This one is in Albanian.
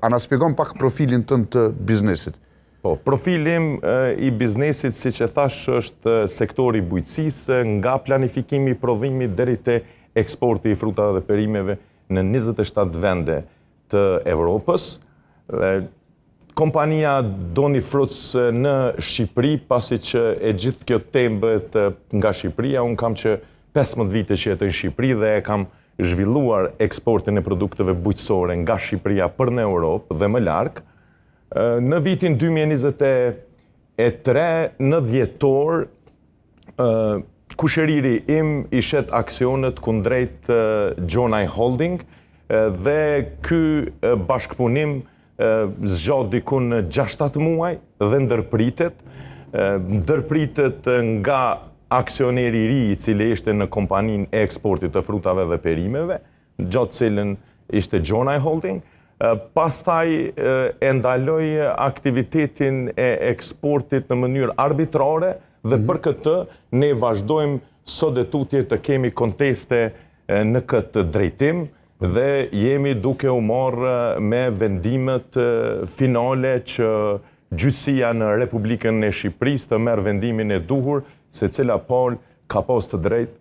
A na shpjegon pak profilin tënd të biznesit? Po, profilim i biznesit, si që thash, është sektori bujqësisë, nga planifikimi i prodhimit deri te eksporti i frutave dhe perimeve në 27 vende të Evropës. Kompania Doni Fruits në Shqipëri, pasi që e gjithë kjo temë bëhet nga Shqipëria, unë kam që 15 vite që jetë në Shqipëri dhe e kam zhvilluar eksportin e produkteve bujqësore nga Shqipëria për në Europë dhe më larg. Në vitin 2023, në dhjetor, kushëriri im i shet aksionet kundrejt Gjonaj Holding dhe ky bashkëpunim zgjat dikun 6-7 muaj dhe ndërpritet nga aksioneri i ri i cili ishte në kompaninë e eksportit të frutave dhe perimeve, gjatë cilën ishte Gjonaj Holding. Pastaj e ndaloj aktivitetin e eksportit në mënyrë arbitrare dhe për këtë ne vazhdojmë sot e tutje të kemi konteste në këtë drejtim dhe jemi duke u marrë me vendimet finale që gjyqësia në Republikën e Shqipërisë të merr vendimin e duhur se cila palë ka pas të drejtë